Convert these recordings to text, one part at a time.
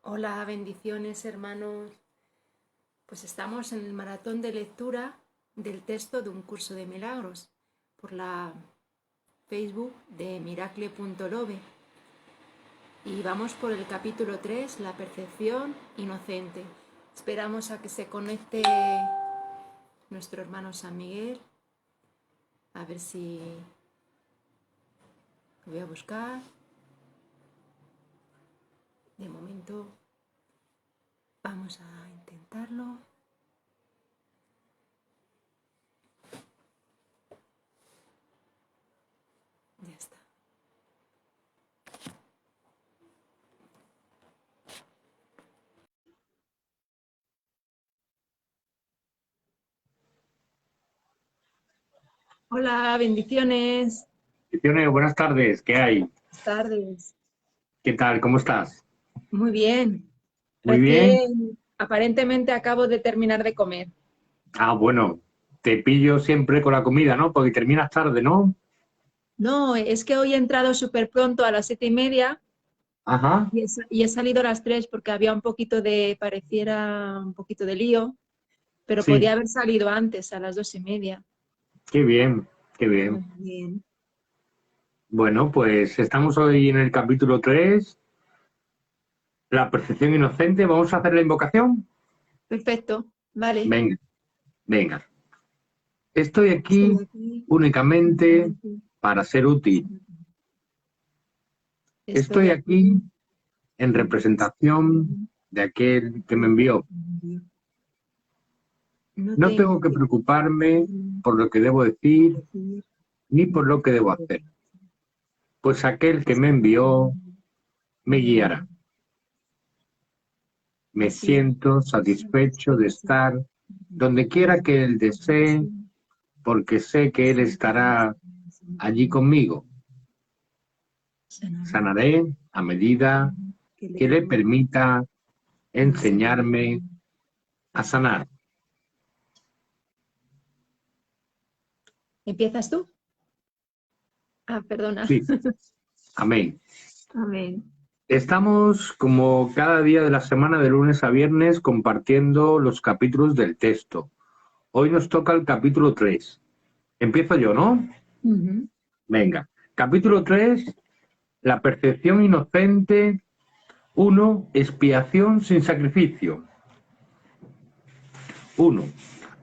Hola, bendiciones hermanos. Pues estamos en el maratón de lectura del texto de un curso de milagros por la Facebook de miracle.love y vamos por el capítulo 3, la percepción inocente. Esperamos a que se conecte nuestro hermano San Miguel. A ver si lo voy a buscar. De momento vamos a intentarlo. Ya está. Hola, bendiciones. Bendiciones, buenas tardes, ¿qué hay? Buenas tardes. ¿Qué tal? ¿Cómo estás? Muy bien. Muy bien. Recién, aparentemente acabo de terminar de comer. Bueno, te pillo siempre con la comida, ¿no? Porque terminas tarde, ¿no? No, es que hoy he entrado súper pronto a las 7:30 Ajá, y he salido a las 3 porque había pareciera un poquito de lío, pero podía sí, haber salido antes, a las 2:30. qué bien, qué Muy bien. bien. Bueno, pues estamos hoy en el capítulo 3, la percepción inocente. ¿Vamos a hacer la invocación? Perfecto, vale. Venga, venga. Estoy Estoy aquí aquí únicamente únicamente. para ser útil. Estoy Estoy aquí aquí en en representación representación de aquel que me de aquel envió. que me envió. No No tengo tengo que que preocuparme preocuparme por lo que debo por decir decir ni ni por por lo que lo debo que hacer, debo hacer. pues aquel que Pues me aquel que me envió envió me me guiará. guiará. Me Así siento que satisfecho de satisfecho estar donde de quiera estar que Él donde desee, sea, porque sé que que Él sé que Él estará estará siempre allí conmigo. conmigo. Sanaré Sanaré a medida que le que le permita permita enseñarme enseñarme a a sanar. sanar. ¿Empiezas tú? Perdona. Sí, amén. Amén. Estamos como cada día de la semana, de lunes a viernes, compartiendo los capítulos del texto. Hoy nos toca el capítulo 3. Empiezo yo, ¿no? Ujú. Venga. Capítulo 3, la percepción inocente. 1. Expiación sin sacrificio. 1.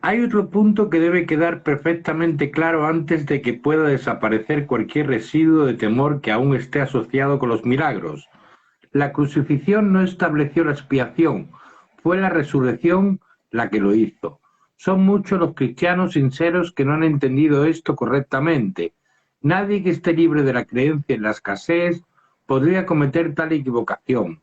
Hay otro punto que debe quedar perfectamente claro antes de que pueda desaparecer cualquier residuo de temor que aún esté asociado con los milagros. La crucifixión no estableció la expiación, fue la resurrección la que lo hizo. Son muchos los cristianos sinceros que no han entendido esto correctamente. Nadie que esté libre de la creencia en la escasez podría cometer tal equivocación.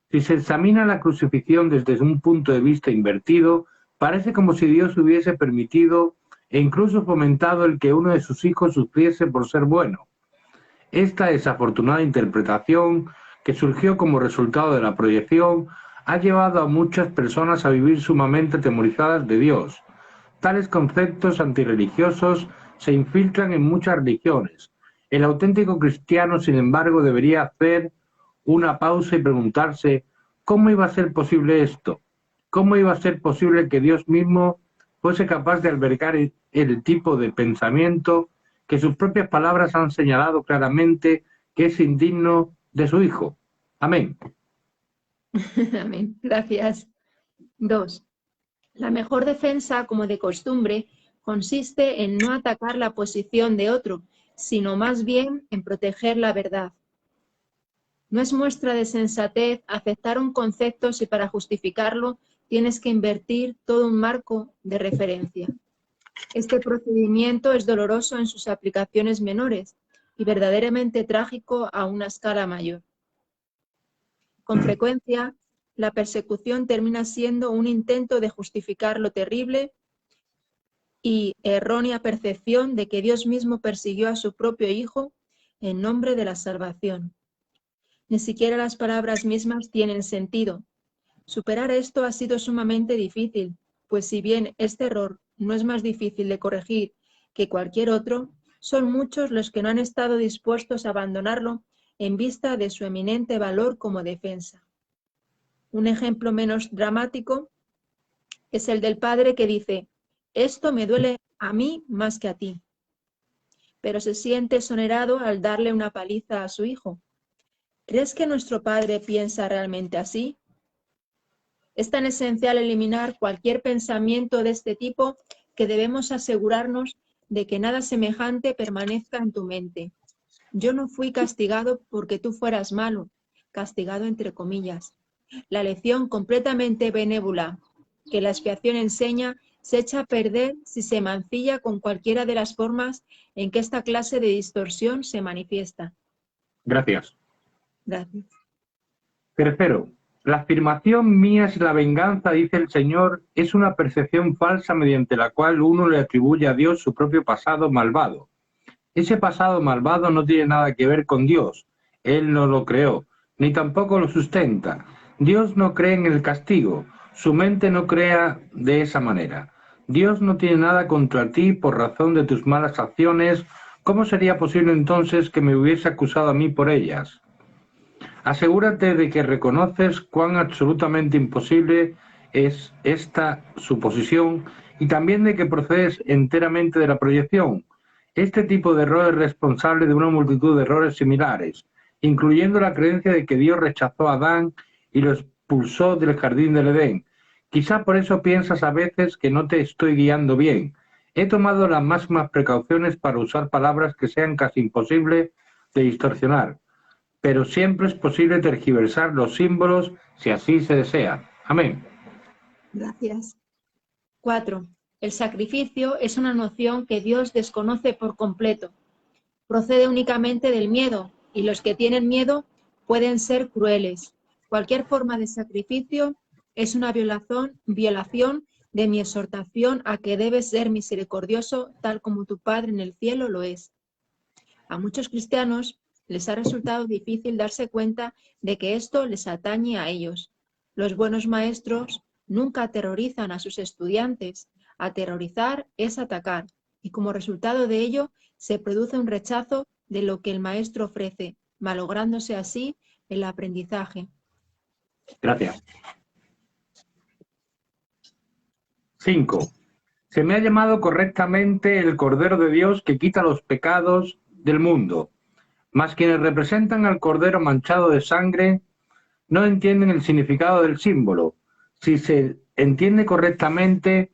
Si se examina la crucifixión desde un punto de vista invertido, parece como si Dios hubiese permitido e incluso fomentado el que uno de sus hijos sufriese por ser bueno. Esta desafortunada interpretación, que surgió como resultado de la proyección, ha llevado a muchas personas a vivir sumamente atemorizadas de Dios. Tales conceptos antirreligiosos se infiltran en muchas religiones. El auténtico cristiano, sin embargo, debería hacer una pausa y preguntarse cómo iba a ser posible esto, cómo iba a ser posible que Dios mismo fuese capaz de albergar el tipo de pensamiento que sus propias palabras han señalado claramente que es indigno de su Hijo. Amén. Amén. Gracias. 2. La mejor defensa, como de costumbre, consiste en no atacar la posición de otro, sino más bien en proteger la verdad. No es muestra de sensatez aceptar un concepto si para justificarlo tienes que invertir todo un marco de referencia. Este procedimiento es doloroso en sus aplicaciones menores y verdaderamente trágico a una escala mayor. Con frecuencia, la persecución termina siendo un intento de justificar lo terrible y errónea percepción de que Dios mismo persiguió a su propio Hijo en nombre de la salvación. Ni siquiera las palabras mismas tienen sentido. Superar esto ha sido sumamente difícil, pues si bien este error no es más difícil de corregir que cualquier otro, son muchos los que no han estado dispuestos a abandonarlo en vista de su eminente valor como defensa. Un ejemplo menos dramático es el del padre que dice: esto me duele a mí más que a ti, pero se siente exonerado al darle una paliza a su hijo. ¿Crees que nuestro Padre piensa realmente así? Es tan esencial eliminar cualquier pensamiento de este tipo que debemos asegurarnos de que nada semejante permanezca en tu mente. Yo no fui castigado porque tú fueras malo, castigado entre comillas. La lección completamente benévola que la expiación enseña se echa a perder si se mancilla con cualquiera de las formas en que esta clase de distorsión se manifiesta. Gracias. Gracias. Tercero, la afirmación mía es la venganza, dice el Señor, es una percepción falsa mediante la cual uno le atribuye a Dios su propio pasado malvado. Ese pasado malvado no tiene nada que ver con Dios. Él no lo creó, ni tampoco lo sustenta. Dios no cree en el castigo. Su mente no crea de esa manera. Dios no tiene nada contra ti por razón de tus malas acciones. ¿Cómo sería posible entonces que me hubiese acusado a mí por ellas? Asegúrate de que reconoces cuán absolutamente imposible es esta suposición y también de que procedes enteramente de la proyección. Este tipo de error es responsable de una multitud de errores similares, incluyendo la creencia de que Dios rechazó a Adán y lo expulsó del jardín del Edén. Quizá por eso piensas a veces que no te estoy guiando bien. He tomado las máximas precauciones para usar palabras que sean casi imposibles de distorsionar, pero siempre es posible tergiversar los símbolos si así se desea. Amén. Gracias. 4. El sacrificio es una noción que Dios desconoce por completo. Procede únicamente del miedo, y los que tienen miedo pueden ser crueles. Cualquier forma de sacrificio es una violación de mi exhortación a que debes ser misericordioso tal como tu Padre en el cielo lo es. A muchos cristianos les ha resultado difícil darse cuenta de que esto les atañe a ellos. Los buenos maestros nunca aterrorizan a sus estudiantes. Aterrorizar es atacar, y como resultado de ello se produce un rechazo de lo que el maestro ofrece, malográndose así el aprendizaje. Gracias. 5. Se me ha llamado correctamente el Cordero de Dios que quita los pecados del mundo. Mas quienes representan al Cordero manchado de sangre no entienden el significado del símbolo. Si se entiende correctamente,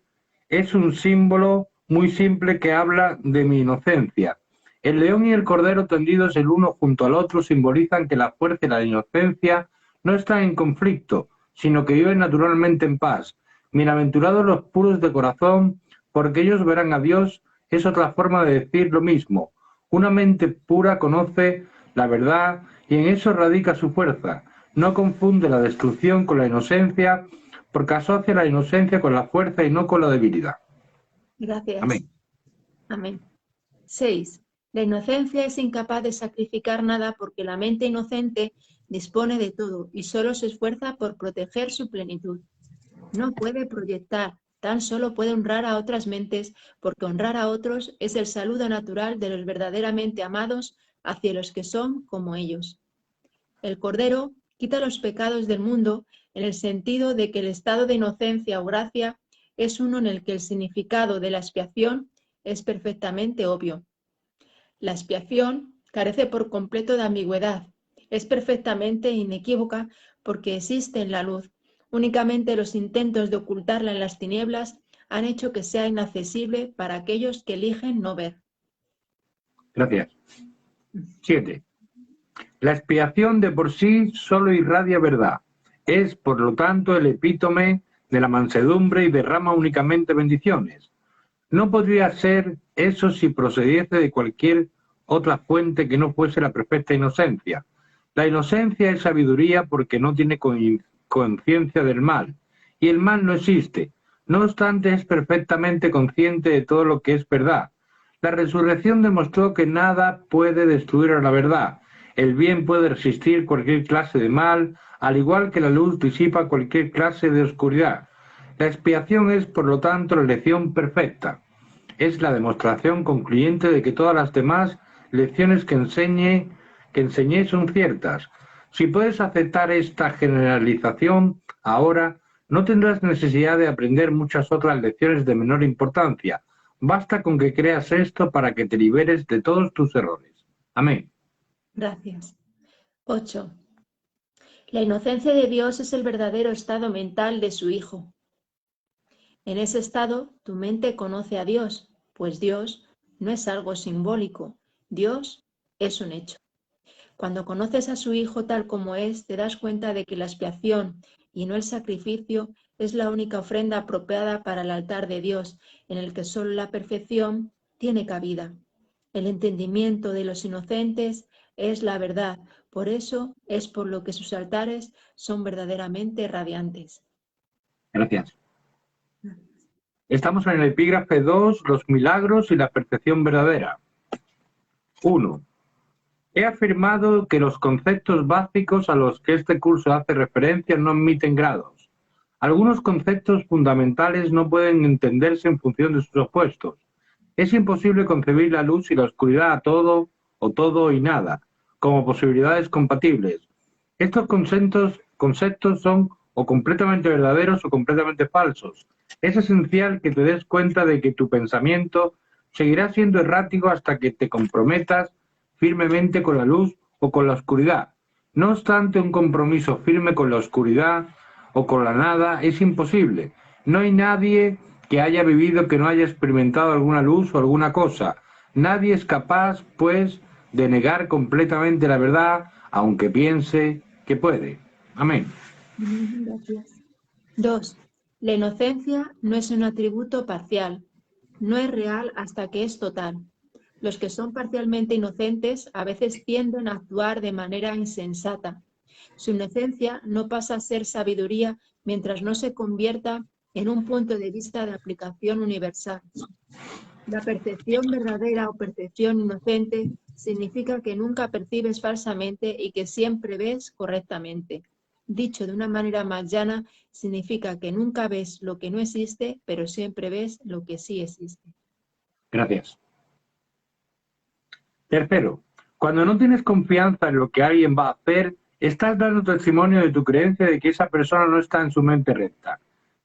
es un símbolo muy simple que habla de mi inocencia. El león y el cordero tendidos el uno junto al otro simbolizan que la fuerza y la inocencia no están en conflicto, sino que viven naturalmente en paz. Bienaventurados los puros de corazón, porque ellos verán a Dios. Es otra forma de decir lo mismo. Una mente pura conoce la verdad y en eso radica su fuerza. No confunde la destrucción con la inocencia, porque asocia la inocencia con la fuerza y no con la debilidad. Gracias. Amén. Amén. 6. La inocencia es incapaz de sacrificar nada porque la mente inocente dispone de todo y solo se esfuerza por proteger su plenitud. No puede proyectar, tan solo puede honrar a otras mentes, porque honrar a otros es el saludo natural de los verdaderamente amados hacia los que son como ellos. El Cordero quita los pecados del mundo en el sentido de que el estado de inocencia o gracia es uno en el que el significado de la expiación es perfectamente obvio. La expiación carece por completo de ambigüedad, es perfectamente inequívoca porque existe en la luz. Únicamente los intentos de ocultarla en las tinieblas han hecho que sea inaccesible para aquellos que eligen no ver. Gracias. 7. La expiación de por sí solo irradia verdad. Es, por lo tanto, el epítome de la mansedumbre y derrama únicamente bendiciones. No podría ser eso si procediese de cualquier otra fuente que no fuese la perfecta inocencia. La inocencia es sabiduría porque no tiene conciencia del mal, y el mal no existe. No obstante, es perfectamente consciente de todo lo que es verdad. La resurrección demostró que nada puede destruir a la verdad. El bien puede resistir cualquier clase de mal, al igual que la luz disipa cualquier clase de oscuridad. La expiación es, por lo tanto, la lección perfecta. Es la demostración concluyente de que todas las demás lecciones que enseñé son ciertas. Si puedes aceptar esta generalización ahora, no tendrás necesidad de aprender muchas otras lecciones de menor importancia. Basta con que creas esto para que te liberes de todos tus errores. Amén. Gracias. 8. La inocencia de Dios es el verdadero estado mental de su Hijo. En ese estado, tu mente conoce a Dios, pues Dios no es algo simbólico, Dios es un hecho. Cuando conoces a su Hijo tal como es, te das cuenta de que la expiación y no el sacrificio es la única ofrenda apropiada para el altar de Dios, en el que solo la perfección tiene cabida. El entendimiento de los inocentes es la verdad, por eso es por lo que sus altares son verdaderamente radiantes. Gracias. Estamos en el epígrafe 2, los milagros y la percepción verdadera. 1. He afirmado que los conceptos básicos a los que este curso hace referencia no admiten grados. Algunos conceptos fundamentales no pueden entenderse en función de sus opuestos. Es imposible concebir la luz y la oscuridad a todo o todo y nada, como posibilidades compatibles. Estos conceptos son o completamente verdaderos o completamente falsos. Es esencial que te des cuenta de que tu pensamiento seguirá siendo errático hasta que te comprometas firmemente con la luz o con la oscuridad. No obstante, un compromiso firme con la oscuridad o con la nada es imposible. No hay nadie que haya vivido que no haya experimentado alguna luz o alguna cosa. Nadie es capaz, pues, de negar completamente la verdad, aunque piense que puede. Amén. Gracias. 2. La inocencia no es un atributo parcial, no es real hasta que es total. Los que son parcialmente inocentes a veces tienden a actuar de manera insensata. Su inocencia no pasa a ser sabiduría mientras no se convierta en un punto de vista de aplicación universal. La percepción verdadera o percepción inocente significa que nunca percibes falsamente y que siempre ves correctamente. Dicho de una manera más llana, significa que nunca ves lo que no existe, pero siempre ves lo que sí existe. Gracias. Tercero, cuando no tienes confianza en lo que alguien va a hacer, estás dando testimonio de tu creencia de que esa persona no está en su mente recta.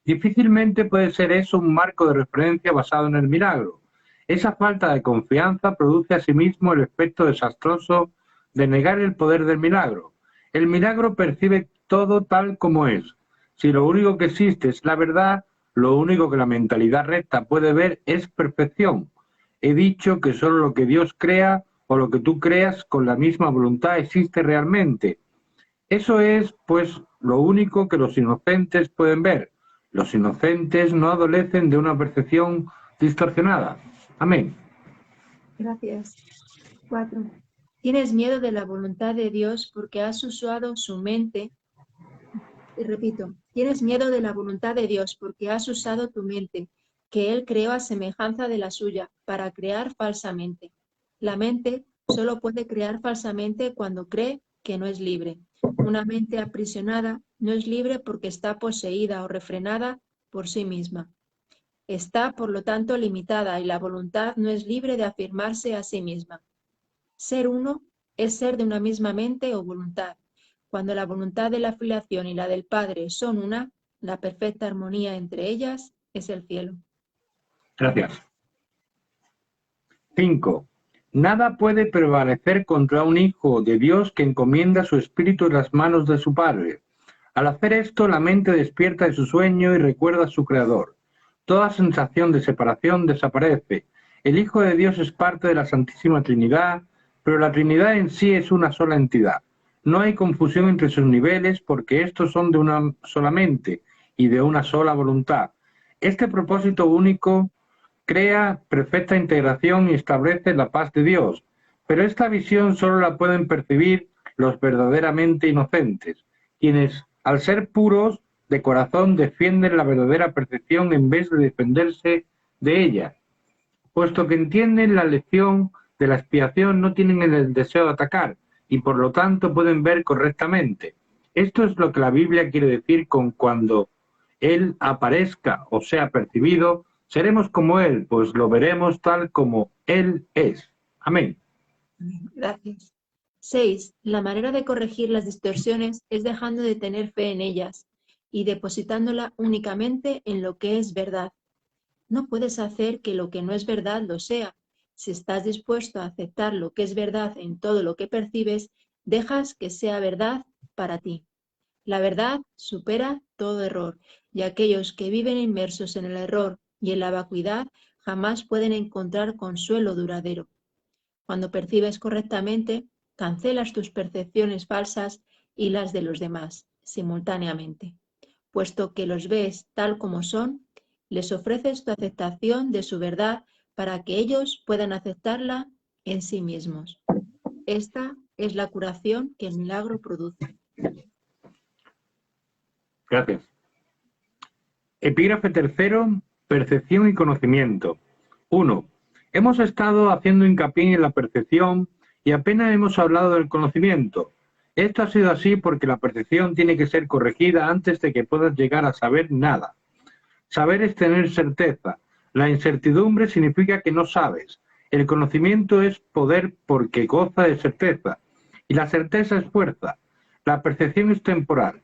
Difícilmente puede ser eso un marco de referencia basado en el milagro. Esa falta de confianza produce asimismo el efecto desastroso de negar el poder del milagro. El milagro percibe todo tal como es. Si lo único que existe es la verdad, lo único que la mentalidad recta puede ver es perfección. He dicho que solo lo que Dios crea o lo que tú creas con la misma voluntad existe realmente. Eso es, pues, lo único que los inocentes pueden ver. Los inocentes no adolecen de una percepción distorsionada. Amén. Gracias. 4. Tienes miedo de la voluntad de Dios porque has usado su mente. Y repito, tienes miedo de la voluntad de Dios porque has usado tu mente, que Él creó a semejanza de la suya, para crear falsamente. La mente solo puede crear falsamente cuando cree que no es libre. Una mente aprisionada no es libre porque está poseída o refrenada por sí misma. Está, por lo tanto, limitada y la voluntad no es libre de afirmarse a sí misma. Ser uno es ser de una misma mente o voluntad. Cuando la voluntad de la filiación y la del Padre son una, la perfecta armonía entre ellas es el cielo. Gracias. 5. Nada puede prevalecer contra un hijo de Dios que encomienda su espíritu en las manos de su Padre. Al hacer esto, la mente despierta de su sueño y recuerda a su Creador. Toda sensación de separación desaparece. El Hijo de Dios es parte de la Santísima Trinidad, pero la Trinidad en sí es una sola entidad. No hay confusión entre sus niveles porque estos son de una sola mente y de una sola voluntad. Este propósito único crea perfecta integración y establece la paz de Dios, pero esta visión solo la pueden percibir los verdaderamente inocentes, quienes, al ser puros de corazón, defienden la verdadera percepción en vez de defenderse de ella. Puesto que entienden la lección de la expiación, no tienen el deseo de atacar y por lo tanto pueden ver correctamente. Esto es lo que la Biblia quiere decir con cuando Él aparezca o sea percibido, seremos como Él, pues lo veremos tal como Él es. Amén. Gracias. 6. La manera de corregir las distorsiones es dejando de tener fe en ellas y depositándola únicamente en lo que es verdad. No puedes hacer que lo que no es verdad lo sea. Si estás dispuesto a aceptar lo que es verdad en todo lo que percibes, dejas que sea verdad para ti. La verdad supera todo error, y aquellos que viven inmersos en el error y en la vacuidad jamás pueden encontrar consuelo duradero. Cuando percibes correctamente, cancelas tus percepciones falsas y las de los demás simultáneamente. Puesto que los ves tal como son, les ofreces tu aceptación de su verdad para que ellos puedan aceptarla en sí mismos. Esta es la curación que el milagro produce. Gracias. Epígrafe tercero, percepción y conocimiento. 1. Hemos estado haciendo hincapié en la percepción y apenas hemos hablado del conocimiento. Esto ha sido así porque la percepción tiene que ser corregida antes de que puedas llegar a saber nada. Saber es tener certeza. La incertidumbre significa que no sabes. El conocimiento es poder porque goza de certeza. Y la certeza es fuerza. La percepción es temporal.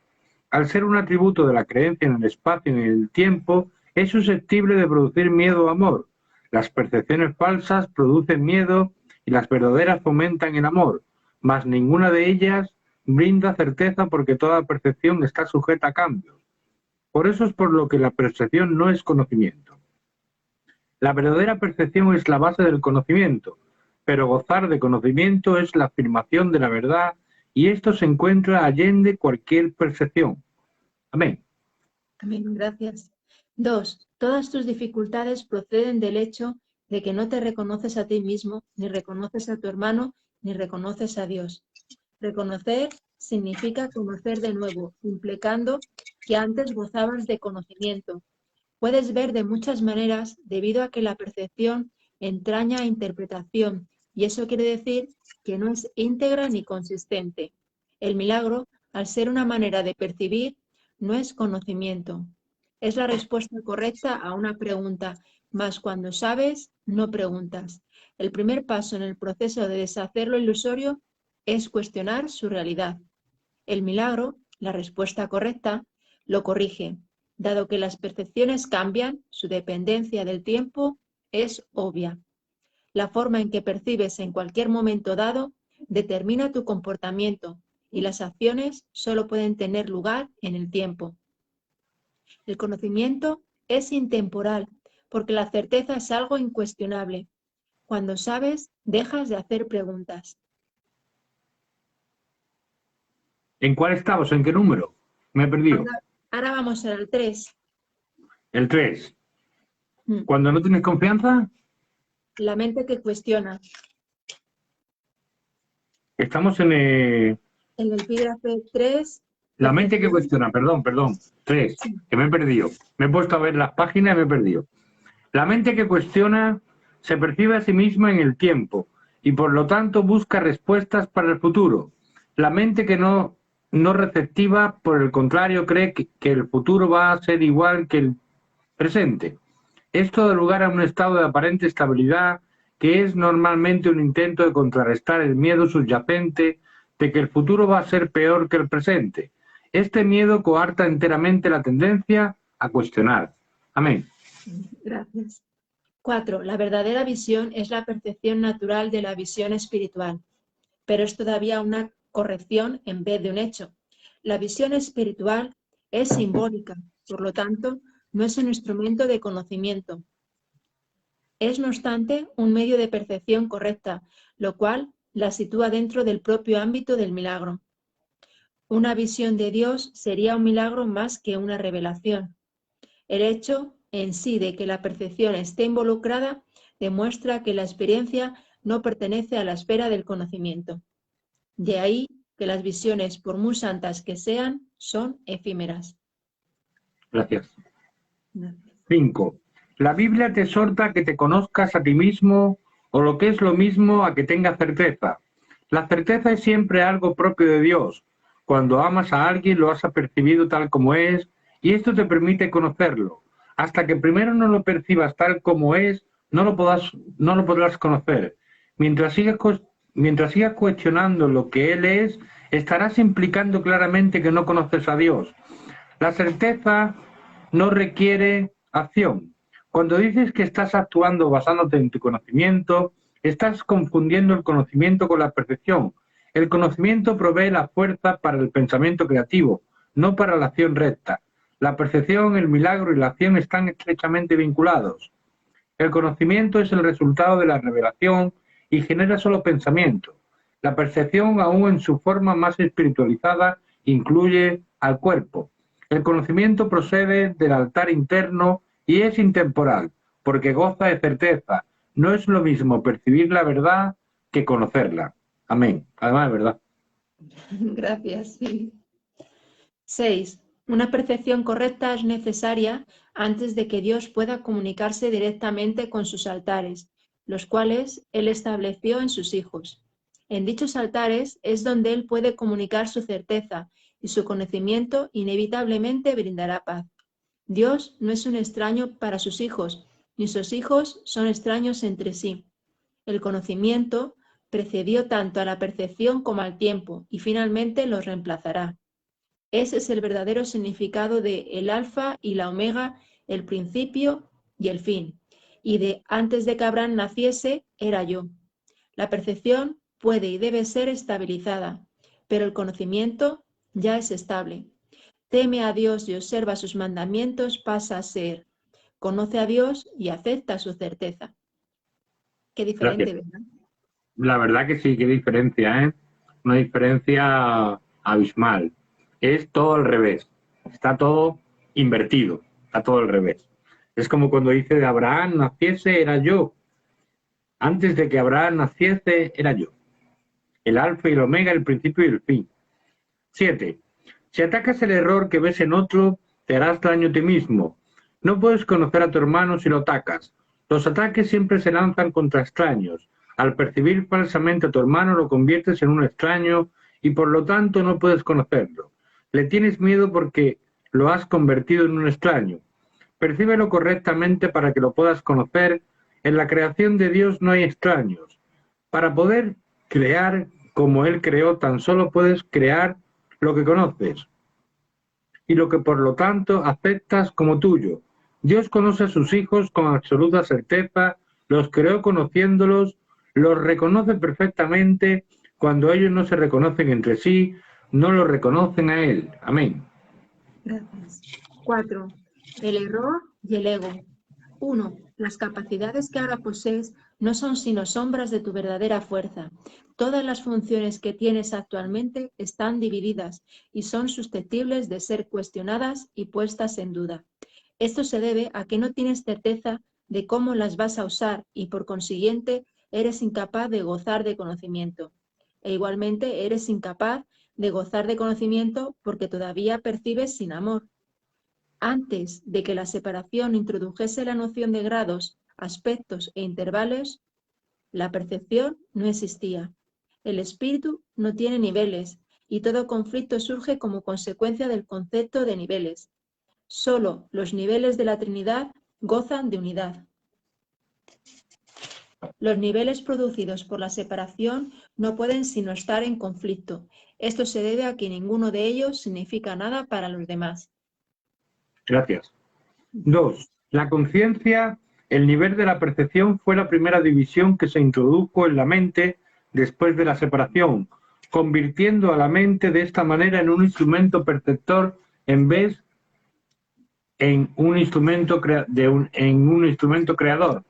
Al ser un atributo de la creencia en el espacio y en el tiempo, es susceptible de producir miedo o amor. Las percepciones falsas producen miedo y las verdaderas fomentan el amor, mas ninguna de ellas brinda certeza porque toda percepción está sujeta a cambios. Por eso es por lo que la percepción no es conocimiento. La verdadera percepción es la base del conocimiento, pero gozar de conocimiento es la afirmación de la verdad y esto se encuentra allende cualquier percepción. Amén. Amén, gracias. 2. Todas tus dificultades proceden del hecho de que no te reconoces a ti mismo, ni reconoces a tu hermano, ni reconoces a Dios. Reconocer significa conocer de nuevo, implicando que antes gozabas de conocimiento. Puedes ver de muchas maneras debido a que la percepción entraña interpretación, y eso quiere decir que no es íntegra ni consistente. El milagro, al ser una manera de percibir, no es conocimiento. Es la respuesta correcta a una pregunta, mas cuando sabes, no preguntas. El primer paso en el proceso de deshacer lo ilusorio es cuestionar su realidad. El milagro, la respuesta correcta, lo corrige. Dado que las percepciones cambian, su dependencia del tiempo es obvia. La forma en que percibes en cualquier momento dado determina tu comportamiento y las acciones solo pueden tener lugar en el tiempo. El conocimiento es intemporal porque la certeza es algo incuestionable. Cuando sabes, dejas de hacer preguntas. ¿En cuál estamos? ¿En qué número? Me he perdido. Ahora vamos al 3. El 3. Cuando no tienes confianza, La mente que cuestiona. estamos en En el epígrafe 3. la mente que cuestiona. Perdón. 3, que me he perdido. Me he puesto a ver las páginas y me he perdido. La mente que cuestiona se percibe a sí misma en el tiempo y por lo tanto busca respuestas para el futuro. La mente que no receptiva, por el contrario, cree que el futuro va a ser igual que el presente. Esto da lugar a un estado de aparente estabilidad que es normalmente un intento de contrarrestar el miedo subyacente de que el futuro va a ser peor que el presente. Este miedo coarta enteramente la tendencia a cuestionar. Amén. Gracias. 4. La verdadera visión es la percepción natural de la visión espiritual, pero es todavía una corrección en vez de un hecho. La visión espiritual es simbólica, por lo tanto, no es un instrumento de conocimiento. Es, no obstante, un medio de percepción correcta, lo cual la sitúa dentro del propio ámbito del milagro. Una visión de Dios sería un milagro más que una revelación. El hecho en sí de que la percepción esté involucrada demuestra que la experiencia no pertenece a la esfera del conocimiento. De ahí que las visiones, por muy santas que sean, son efímeras. Gracias. 5. La Biblia te exhorta a que te conozcas a ti mismo o lo que es lo mismo a que tengas certeza. La certeza es siempre algo propio de Dios. Cuando amas a alguien lo has apercibido tal como es y esto te permite conocerlo. Hasta que primero no lo percibas tal como es, no lo podrás conocer. Mientras sigas Mientras sigas cuestionando lo que Él es, estarás implicando claramente que no conoces a Dios. La certeza no requiere acción. Cuando dices que estás actuando basándote en tu conocimiento, estás confundiendo el conocimiento con la percepción. El conocimiento provee la fuerza para el pensamiento creativo, no para la acción recta. La percepción, el milagro y la acción están estrechamente vinculados. El conocimiento es el resultado de la revelación y genera solo pensamiento. La percepción, aún en su forma más espiritualizada, incluye al cuerpo. El conocimiento procede del altar interno y es intemporal, porque goza de certeza. No es lo mismo percibir la verdad que conocerla. Amén. Además, es verdad. Gracias. Sí. 6. Una percepción correcta es necesaria antes de que Dios pueda comunicarse directamente con sus altares, los cuales Él estableció en sus hijos. En dichos altares es donde Él puede comunicar su certeza y su conocimiento inevitablemente brindará paz. Dios no es un extraño para sus hijos, ni sus hijos son extraños entre sí. El conocimiento precedió tanto a la percepción como al tiempo y finalmente los reemplazará. Ese es el verdadero significado de el alfa y la omega, el principio y el fin. Y de antes de que Abraham naciese, era yo. La percepción puede y debe ser estabilizada, pero el conocimiento ya es estable. Teme a Dios y observa sus mandamientos pasa a ser. Conoce a Dios y acepta su certeza. Qué Gracias. diferente, ¿verdad? La verdad que sí, qué diferencia, ¿eh? Una diferencia abismal. Es todo al revés. Está todo invertido. Está todo al revés. Es como cuando dice de Abraham naciese, era yo. Antes de que Abraham naciese, era yo. El alfa y el omega, el principio y el fin. 7. Si atacas el error que ves en otro, te harás daño a ti mismo. No puedes conocer a tu hermano si lo atacas. Los ataques siempre se lanzan contra extraños. Al percibir falsamente a tu hermano, lo conviertes en un extraño y por lo tanto no puedes conocerlo. Le tienes miedo porque lo has convertido en un extraño. Percíbelo correctamente para que lo puedas conocer. En la creación de Dios no hay extraños. Para poder crear como Él creó, tan solo puedes crear lo que conoces y lo que por lo tanto aceptas como tuyo. Dios conoce a sus hijos con absoluta certeza, los creó conociéndolos, los reconoce perfectamente. Cuando ellos no se reconocen entre sí, no lo reconocen a Él. Amén. Gracias. 4. El error y el ego. 1. Las capacidades que ahora posees no son sino sombras de tu verdadera fuerza. Todas las funciones que tienes actualmente están divididas y son susceptibles de ser cuestionadas y puestas en duda. Esto se debe a que no tienes certeza de cómo las vas a usar y por consiguiente eres incapaz de gozar de conocimiento. E igualmente eres incapaz de gozar de conocimiento porque todavía percibes sin amor. Antes de que la separación introdujese la noción de grados, aspectos e intervalos, la percepción no existía. El espíritu no tiene niveles y todo conflicto surge como consecuencia del concepto de niveles. Solo los niveles de la Trinidad gozan de unidad. Los niveles producidos por la separación no pueden sino estar en conflicto. Esto se debe a que ninguno de ellos significa nada para los demás. Gracias. 2. La conciencia, el nivel de la percepción, fue la primera división que se introdujo en la mente después de la separación, convirtiendo a la mente de esta manera en un instrumento perceptor en vez en un instrumento creador.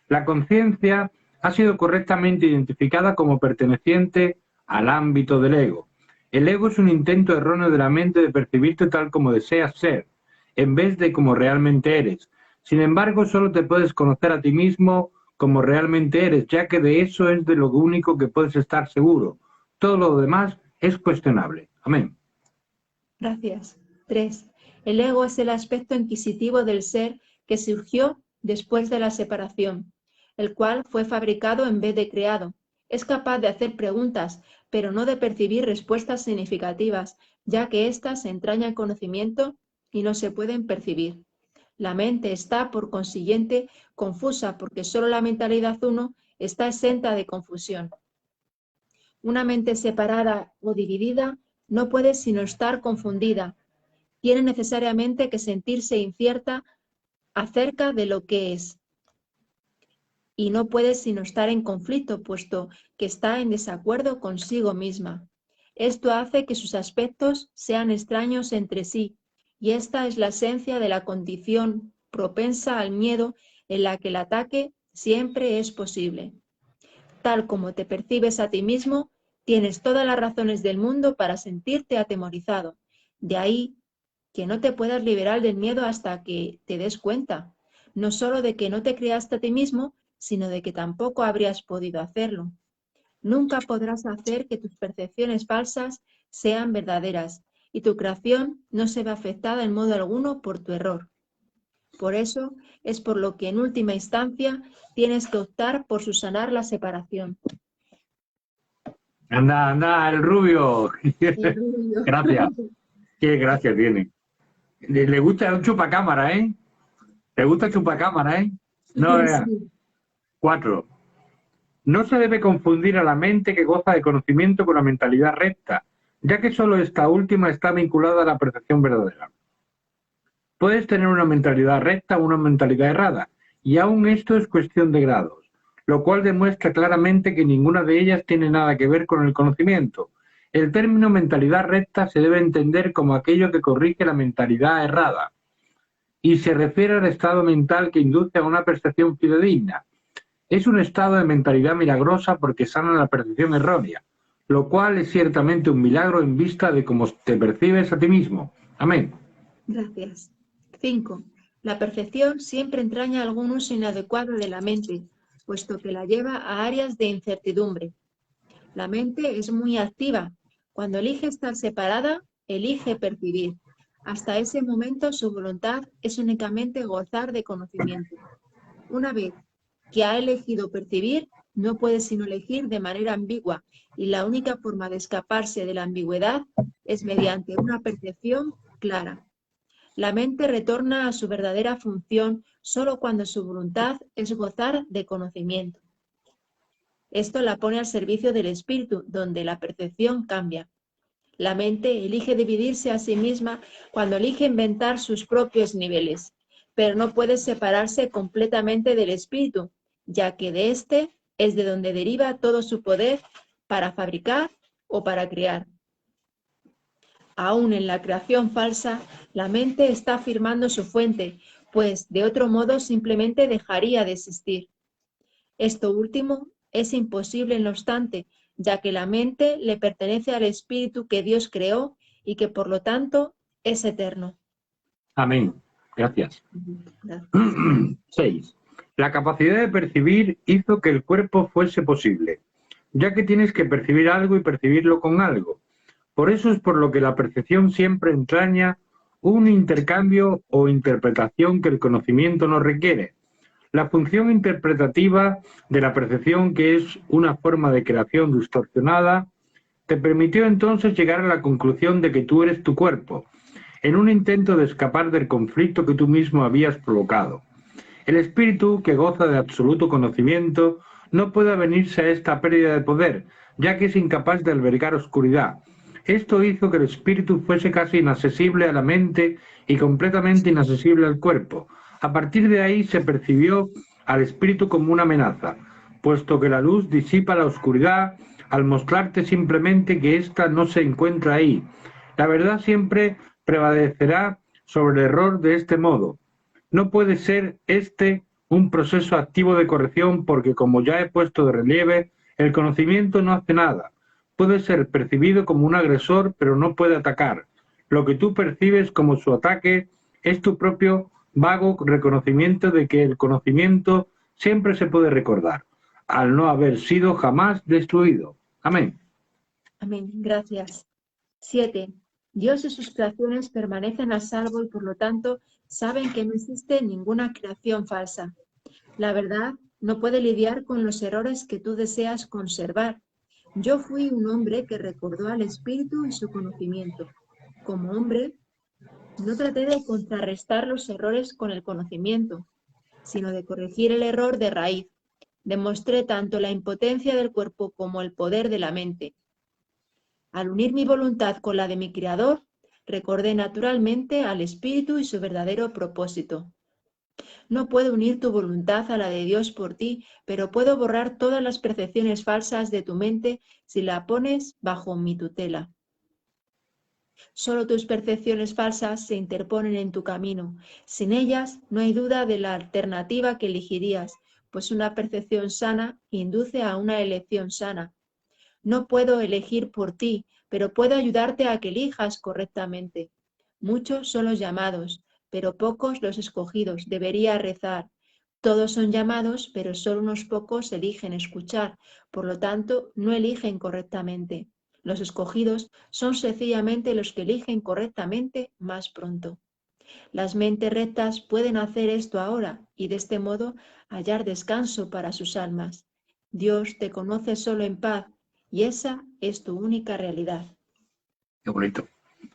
La conciencia ha sido correctamente identificada como perteneciente al ámbito del ego. El ego es un intento erróneo de la mente de percibirte tal como deseas ser, en vez de como realmente eres. Sin embargo, solo te puedes conocer a ti mismo como realmente eres, ya que de eso es de lo único que puedes estar seguro. Todo lo demás es cuestionable. Amén. Gracias. 3. El ego es el aspecto inquisitivo del ser que surgió después de la separación, el cual fue fabricado en vez de creado. Es capaz de hacer preguntas, pero no de percibir respuestas significativas, ya que éstas entrañan conocimiento y no se pueden percibir. La mente está, por consiguiente, confusa porque solo la mentalidad uno está exenta de confusión. Una mente separada o dividida no puede sino estar confundida. Tiene necesariamente que sentirse incierta acerca de lo que es. Y no puede sino estar en conflicto, puesto que está en desacuerdo consigo misma. Esto hace que sus aspectos sean extraños entre sí, y esta es la esencia de la condición propensa al miedo en la que el ataque siempre es posible. Tal como te percibes a ti mismo, tienes todas las razones del mundo para sentirte atemorizado. De ahí que no te puedas liberar del miedo hasta que te des cuenta, no solo de que no te creaste a ti mismo, sino de que tampoco habrías podido hacerlo. Nunca podrás hacer que tus percepciones falsas sean verdaderas, y tu creación no se ve afectada en modo alguno por tu error. Por eso es por lo que en última instancia tienes que optar por subsanar la separación. Anda, anda, el rubio. El rubio. Gracias. Qué gracia tiene. Le gusta un chupacámara, ¿eh? Le gusta el chupacámara, ¿eh? No, Sí. 4. No se debe confundir a la mente que goza de conocimiento con la mentalidad recta, ya que sólo esta última está vinculada a la percepción verdadera. Puedes tener una mentalidad recta o una mentalidad errada, y aún esto es cuestión de grados, lo cual demuestra claramente que ninguna de ellas tiene nada que ver con el conocimiento. El término mentalidad recta se debe entender como aquello que corrige la mentalidad errada, y se refiere al estado mental que induce a una percepción fidedigna. Es un estado de mentalidad milagrosa porque sana la percepción errónea, lo cual es ciertamente un milagro en vista de cómo te percibes a ti mismo. Amén. Gracias. 5. La percepción siempre entraña algún uso inadecuado de la mente, puesto que la lleva a áreas de incertidumbre. La mente es muy activa. Cuando elige estar separada, elige percibir. Hasta ese momento su voluntad es únicamente gozar de conocimiento. Una vez que ha elegido percibir, no puede sino elegir de manera ambigua, y la única forma de escaparse de la ambigüedad es mediante una percepción clara. La mente retorna a su verdadera función solo cuando su voluntad es gozar de conocimiento. Esto la pone al servicio del espíritu, donde la percepción cambia. La mente elige dividirse a sí misma cuando elige inventar sus propios niveles, pero no puede separarse completamente del espíritu, ya que de éste es de donde deriva todo su poder para fabricar o para crear. Aún en la creación falsa, la mente está afirmando su fuente, pues de otro modo simplemente dejaría de existir. Esto último es imposible, no obstante, ya que la mente le pertenece al espíritu que Dios creó y que por lo tanto es eterno. Amén. Gracias. Gracias. 6. La capacidad de percibir hizo que el cuerpo fuese posible, ya que tienes que percibir algo y percibirlo con algo. Por eso es por lo que la percepción siempre entraña un intercambio o interpretación que el conocimiento no requiere. La función interpretativa de la percepción, que es una forma de creación distorsionada, te permitió entonces llegar a la conclusión de que tú eres tu cuerpo, en un intento de escapar del conflicto que tú mismo habías provocado. El espíritu, que goza de absoluto conocimiento, no puede avenirse a esta pérdida de poder, ya que es incapaz de albergar oscuridad. Esto hizo que el espíritu fuese casi inaccesible a la mente y completamente inaccesible al cuerpo. A partir de ahí se percibió al espíritu como una amenaza, puesto que la luz disipa la oscuridad al mostrarte simplemente que ésta no se encuentra ahí. La verdad siempre prevalecerá sobre el error de este modo. No puede ser este un proceso activo de corrección porque, como ya he puesto de relieve, el conocimiento no hace nada. Puede ser percibido como un agresor, pero no puede atacar. Lo que tú percibes como su ataque es tu propio vago reconocimiento de que el conocimiento siempre se puede recordar, al no haber sido jamás destruido. Amén. Amén. Gracias. 7. Dios y sus creaciones permanecen a salvo y por lo tanto saben que no existe ninguna creación falsa. La verdad no puede lidiar con los errores que tú deseas conservar. Yo fui un hombre que recordó al espíritu y su conocimiento. Como hombre, no traté de contrarrestar los errores con el conocimiento, sino de corregir el error de raíz. Demostré tanto la impotencia del cuerpo como el poder de la mente. Al unir mi voluntad con la de mi Creador, recordé naturalmente al Espíritu y su verdadero propósito. No puedo unir tu voluntad a la de Dios por ti, pero puedo borrar todas las percepciones falsas de tu mente si la pones bajo mi tutela. Solo tus percepciones falsas se interponen en tu camino. Sin ellas, no hay duda de la alternativa que elegirías, pues una percepción sana induce a una elección sana. No puedo elegir por ti, pero puedo ayudarte a que elijas correctamente. Muchos son los llamados, pero pocos los escogidos. Debería rezar. Todos son llamados, pero solo unos pocos eligen escuchar. Por lo tanto, no eligen correctamente. Los escogidos son sencillamente los que eligen correctamente más pronto. Las mentes rectas pueden hacer esto ahora y de este modo hallar descanso para sus almas. Dios te conoce solo en paz y esa es tu única realidad. Qué bonito.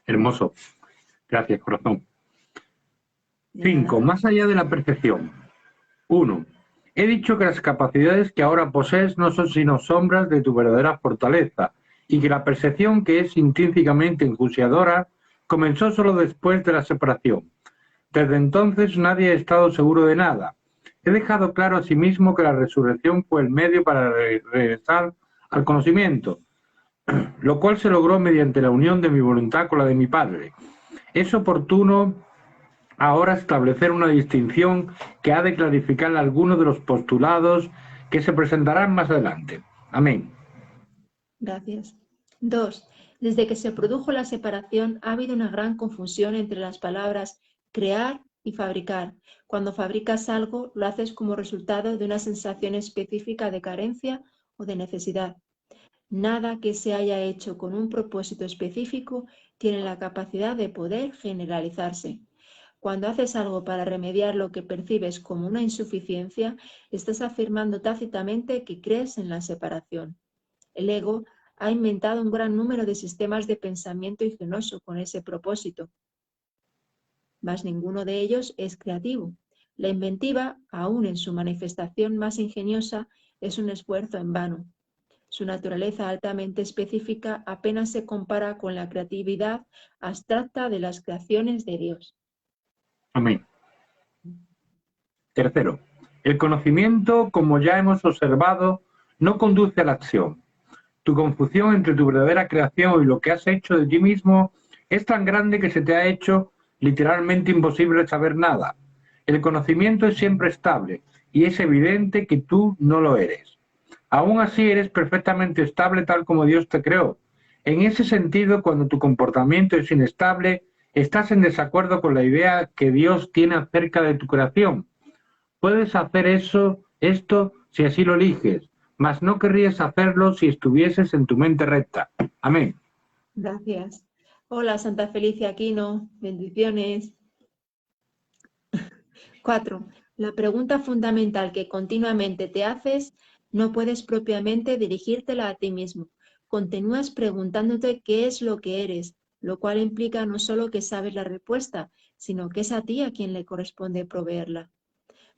Hermoso. Gracias, corazón. 5. Más allá de la percepción. 1. He dicho que las capacidades que ahora posees no son sino sombras de tu verdadera fortaleza y que la percepción, que es intrínsecamente enjuiciadora, comenzó solo después de la separación. Desde entonces nadie ha estado seguro de nada. He dejado claro asimismo que la resurrección fue el medio para regresar al conocimiento, lo cual se logró mediante la unión de mi voluntad con la de mi Padre. Es oportuno ahora establecer una distinción que ha de clarificar algunos de los postulados que se presentarán más adelante. Amén. Gracias. 2. Desde que se produjo la separación ha habido una gran confusión entre las palabras crear y fabricar. Cuando fabricas algo, lo haces como resultado de una sensación específica de carencia o de necesidad. Nada que se haya hecho con un propósito específico tiene la capacidad de poder generalizarse. Cuando haces algo para remediar lo que percibes como una insuficiencia, estás afirmando tácitamente que crees en la separación. El ego ha inventado un gran número de sistemas de pensamiento ingenioso con ese propósito, mas ninguno de ellos es creativo. La inventiva, aun en su manifestación más ingeniosa, es un esfuerzo en vano. Su naturaleza altamente específica apenas se compara con la creatividad abstracta de las creaciones de Dios. Amén. 3. El conocimiento, como ya hemos observado, no conduce a la acción. Tu confusión entre tu verdadera creación y lo que has hecho de ti mismo es tan grande que se te ha hecho literalmente imposible saber nada. El conocimiento es siempre estable y es evidente que tú no lo eres. Aún así eres perfectamente estable tal como Dios te creó. En ese sentido, cuando tu comportamiento es inestable, estás en desacuerdo con la idea que Dios tiene acerca de tu creación. Puedes hacer esto si así lo eliges, mas no querrías hacerlo si estuvieses en tu mente recta. Amén. Gracias. Hola, Santa Felicia Aquino. Bendiciones. 4. La pregunta fundamental que continuamente te haces, no puedes propiamente dirigírtela a ti mismo. Continúas preguntándote qué es lo que eres, lo cual implica no solo que sabes la respuesta, sino que es a ti a quien le corresponde proveerla.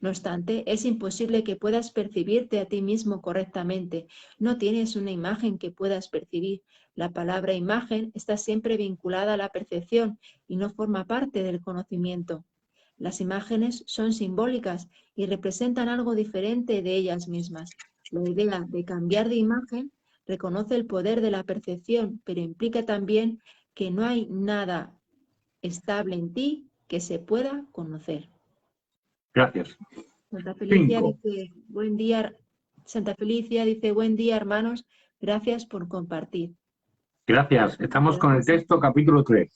No obstante, es imposible que puedas percibirte a ti mismo correctamente. No tienes una imagen que puedas percibir. La palabra imagen está siempre vinculada a la percepción y no forma parte del conocimiento. Las imágenes son simbólicas y representan algo diferente de ellas mismas. La idea de cambiar de imagen reconoce el poder de la percepción, pero implica también que no hay nada estable en ti que se pueda conocer. Gracias. Santa Felicia 5. dice, buen día. Santa Felicia dice, buen día, hermanos. Gracias por compartir. Gracias. Estamos con el texto capítulo 3.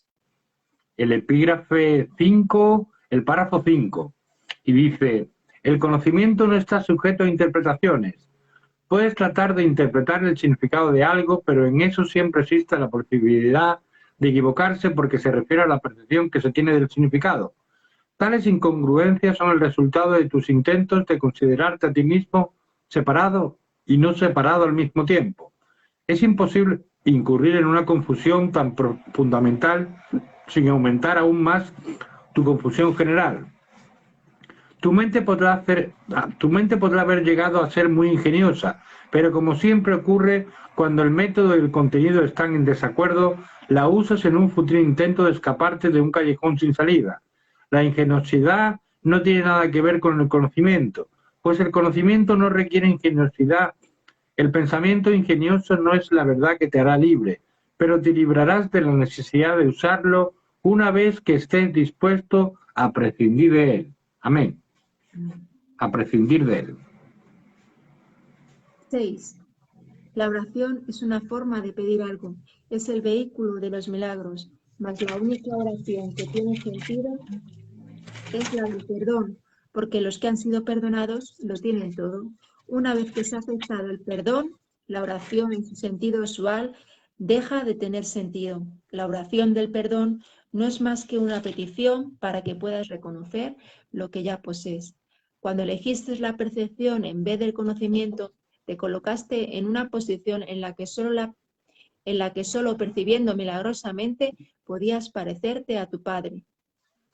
El epígrafe 5, el párrafo 5. Y dice, el conocimiento no está sujeto a interpretaciones. Puedes tratar de interpretar el significado de algo, pero en eso siempre existe la posibilidad de equivocarse porque se refiere a la percepción que se tiene del significado. Tales incongruencias son el resultado de tus intentos de considerarte a ti mismo separado y no separado al mismo tiempo. Es imposible incurrir en una confusión tan fundamental sin aumentar aún más tu confusión general. Tu mente podrá haber llegado a ser muy ingeniosa, pero como siempre ocurre, cuando el método y el contenido están en desacuerdo, la usas en un futuro intento de escaparte de un callejón sin salida. La ingeniosidad no tiene nada que ver con el conocimiento, pues el conocimiento no requiere ingeniosidad. El pensamiento ingenioso no es la verdad que te hará libre, pero te librarás de la necesidad de usarlo una vez que estés dispuesto a prescindir de él. Amén. A prescindir de él. 6. La oración es una forma de pedir algo, es el vehículo de los milagros, mas la única oración que tiene sentido es la del perdón, porque los que han sido perdonados lo tienen todo. Una vez que se ha aceptado el perdón, la oración en su sentido usual deja de tener sentido. La oración del perdón no es más que una petición para que puedas reconocer lo que ya posees. Cuando elegiste la percepción en vez del conocimiento, te colocaste en una posición en la que solo percibiendo milagrosamente podías parecerte a tu Padre.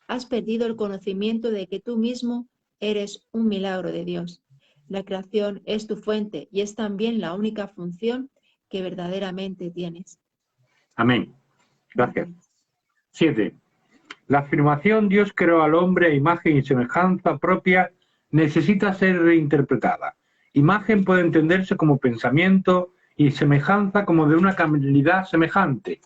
Has perdido el conocimiento de que tú mismo eres un milagro de Dios. La creación es tu fuente y es también la única función que verdaderamente tienes. Amén. Gracias. 7. La afirmación Dios creó al hombre a imagen y semejanza propia necesita ser reinterpretada. Imagen puede entenderse como pensamiento y semejanza como de una calidad semejante.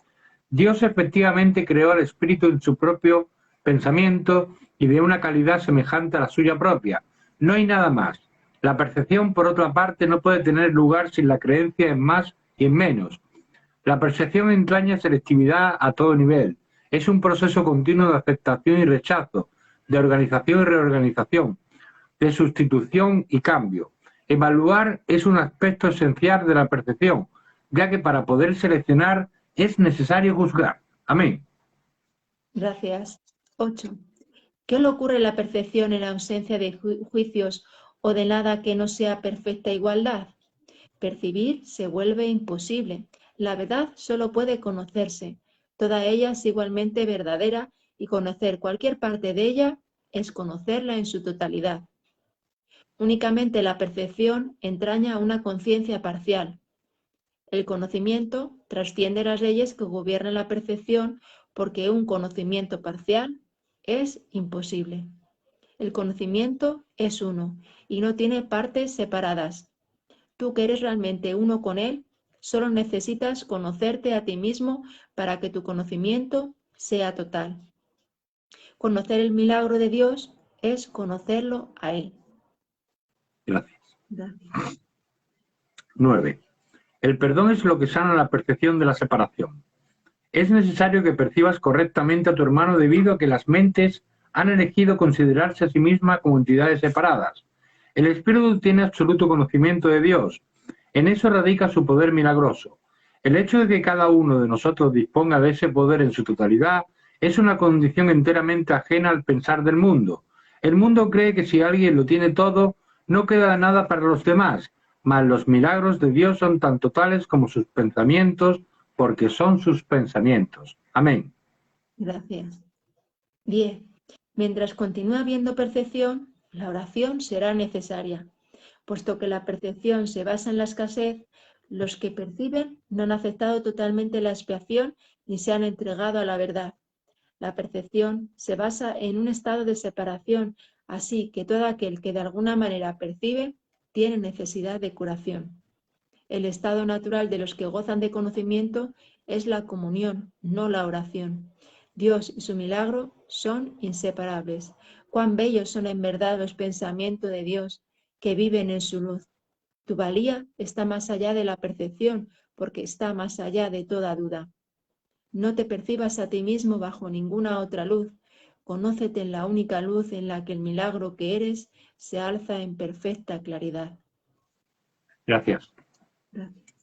Dios efectivamente creó al espíritu en su propio pensamiento y de una calidad semejante a la suya propia. No hay nada más. La percepción, por otra parte, no puede tener lugar sin la creencia en más y en menos. La percepción entraña selectividad a todo nivel. Es un proceso continuo de aceptación y rechazo, de organización y reorganización, de sustitución y cambio. Evaluar es un aspecto esencial de la percepción, ya que para poder seleccionar es necesario juzgar. Amén. Gracias. 8. ¿Qué le ocurre a la percepción en ausencia de juicios o de nada que no sea perfecta igualdad? Percibir se vuelve imposible. La verdad solo puede conocerse. Toda ella es igualmente verdadera y conocer cualquier parte de ella es conocerla en su totalidad. Únicamente la percepción entraña una conciencia parcial. El conocimiento trasciende las leyes que gobiernan la percepción porque un conocimiento parcial es imposible. El conocimiento es uno y no tiene partes separadas. Tú que eres realmente uno con él, solo necesitas conocerte a ti mismo para que tu conocimiento sea total. Conocer el milagro de Dios es conocerlo a él. Gracias. Gracias. 9. El perdón es lo que sana la percepción de la separación. Es necesario que percibas correctamente a tu hermano debido a que las mentes han elegido considerarse a sí mismas como entidades separadas. El espíritu tiene absoluto conocimiento de Dios. En eso radica su poder milagroso. El hecho de que cada uno de nosotros disponga de ese poder en su totalidad es una condición enteramente ajena al pensar del mundo. El mundo cree que si alguien lo tiene todo, no queda nada para los demás, mas los milagros de Dios son tan totales como sus pensamientos, porque son sus pensamientos. Amén. Gracias. 10. Mientras continúe habiendo percepción, la oración será necesaria. Puesto que la percepción se basa en la escasez, los que perciben no han aceptado totalmente la expiación ni se han entregado a la verdad. La percepción se basa en un estado de separación, así que todo aquel que de alguna manera percibe tiene necesidad de curación. El estado natural de los que gozan de conocimiento es la comunión, no la oración. Dios y su milagro son inseparables. Cuán bellos son en verdad los pensamientos de Dios que viven en su luz. Tu valía está más allá de la percepción, porque está más allá de toda duda. No te percibas a ti mismo bajo ninguna otra luz. Conócete en la única luz en la que el milagro que eres se alza en perfecta claridad. Gracias. Gracias.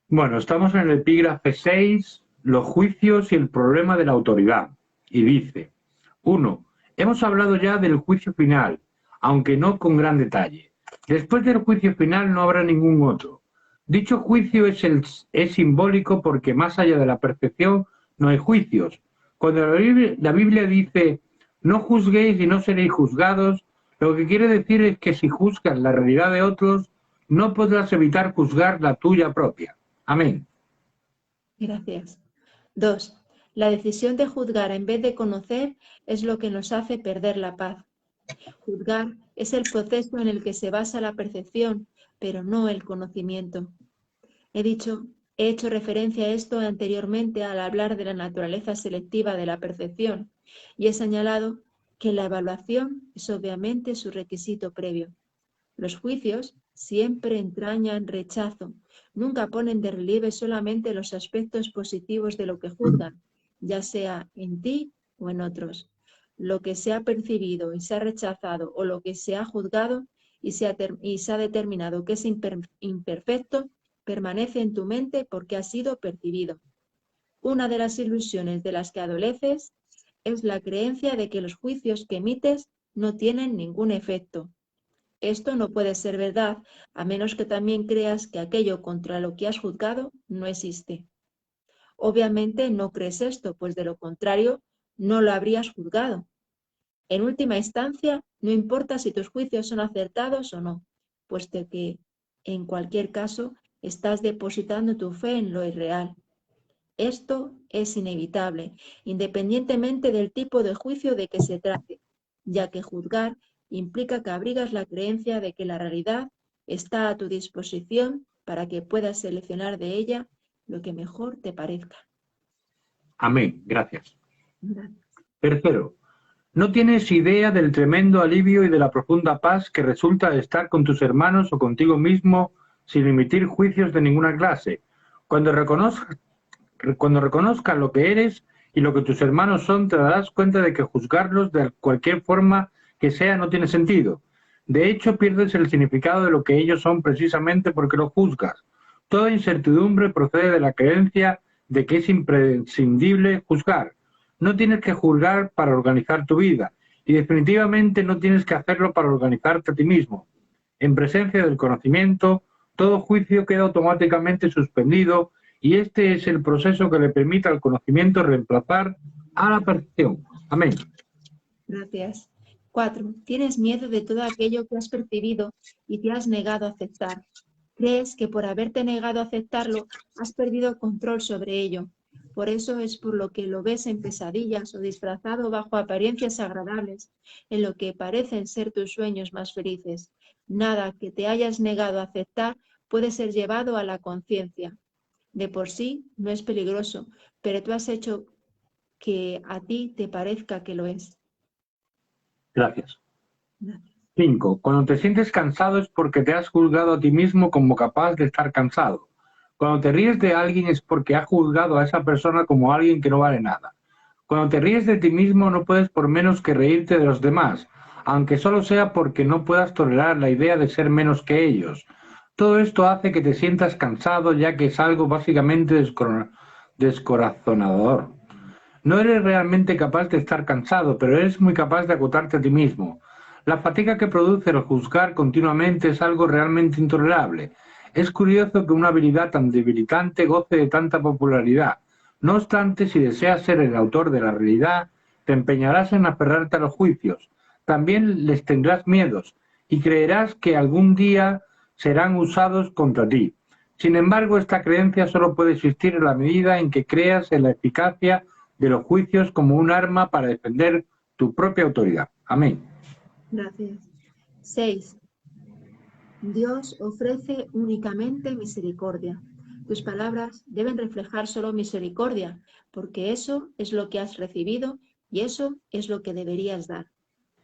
Bueno, estamos en el epígrafe 6, los juicios y el problema de la autoridad. Y dice, 1. Hemos hablado ya del juicio final, aunque no con gran detalle. Después del juicio final no habrá ningún otro. Dicho juicio es simbólico porque más allá de la percepción no hay juicios. Cuando la Biblia dice, No juzguéis y no seréis juzgados, lo que quiere decir es que si juzgas la realidad de otros, no podrás evitar juzgar la tuya propia. Amén. Gracias. 2. La decisión de juzgar en vez de conocer es lo que nos hace perder la paz. Juzgar es el proceso en el que se basa la percepción, pero no el conocimiento. He hecho referencia a esto anteriormente al hablar de la naturaleza selectiva de la percepción y he señalado que la evaluación es obviamente su requisito previo. Los juicios siempre entrañan rechazo, nunca ponen de relieve solamente los aspectos positivos de lo que juzgan, ya sea en ti o en otros. Lo que se ha percibido y se ha rechazado o lo que se ha juzgado y se ha determinado que es imperfecto, permanece en tu mente porque ha sido percibido. Una de las ilusiones de las que adoleces es la creencia de que los juicios que emites no tienen ningún efecto. Esto no puede ser verdad, a menos que también creas que aquello contra lo que has juzgado no existe. Obviamente no crees esto, pues de lo contrario no lo habrías juzgado. En última instancia, no importa si tus juicios son acertados o no, puesto que, en cualquier caso, estás depositando tu fe en lo irreal. Esto es inevitable, independientemente del tipo de juicio de que se trate, ya que juzgar implica que abrigas la creencia de que la realidad está a tu disposición para que puedas seleccionar de ella lo que mejor te parezca. Amén. Gracias. Gracias. Tercero, no tienes idea del tremendo alivio y de la profunda paz que resulta de estar con tus hermanos o contigo mismo sin emitir juicios de ninguna clase. Cuando reconozcas lo que eres y lo que tus hermanos son, te darás cuenta de que juzgarlos de cualquier forma que sea no tiene sentido. De hecho, pierdes el significado de lo que ellos son precisamente porque lo juzgas. Toda incertidumbre procede de la creencia de que es imprescindible juzgar. No tienes que juzgar para organizar tu vida y definitivamente no tienes que hacerlo para organizarte a ti mismo. En presencia del conocimiento, todo juicio queda automáticamente suspendido y este es el proceso que le permite al conocimiento reemplazar a la percepción. Amén. Gracias. 4. Tienes miedo de todo aquello que has percibido y te has negado a aceptar. Crees que por haberte negado a aceptarlo has perdido control sobre ello. Por eso es por lo que lo ves en pesadillas o disfrazado bajo apariencias agradables, en lo que parecen ser tus sueños más felices. Nada que te hayas negado a aceptar puede ser llevado a la conciencia. De por sí no es peligroso, pero tú has hecho que a ti te parezca que lo es. Gracias. 5. Cuando te sientes cansado es porque te has juzgado a ti mismo como capaz de estar cansado. Cuando te ríes de alguien es porque has juzgado a esa persona como alguien que no vale nada. Cuando te ríes de ti mismo no puedes por menos que reírte de los demás, aunque solo sea porque no puedas tolerar la idea de ser menos que ellos. Todo esto hace que te sientas cansado, ya que es algo básicamente descorazonador. No eres realmente capaz de estar cansado, pero eres muy capaz de agotarte a ti mismo. La fatiga que produce el juzgar continuamente es algo realmente intolerable. Es curioso que una habilidad tan debilitante goce de tanta popularidad. No obstante, si deseas ser el autor de la realidad, te empeñarás en aferrarte a los juicios. También les tendrás miedos y creerás que algún día serán usados contra ti. Sin embargo, esta creencia solo puede existir en la medida en que creas en la eficacia de los juicios como un arma para defender tu propia autoridad. Amén. Gracias. 6. Dios ofrece únicamente misericordia. Tus palabras deben reflejar solo misericordia, porque eso es lo que has recibido y eso es lo que deberías dar.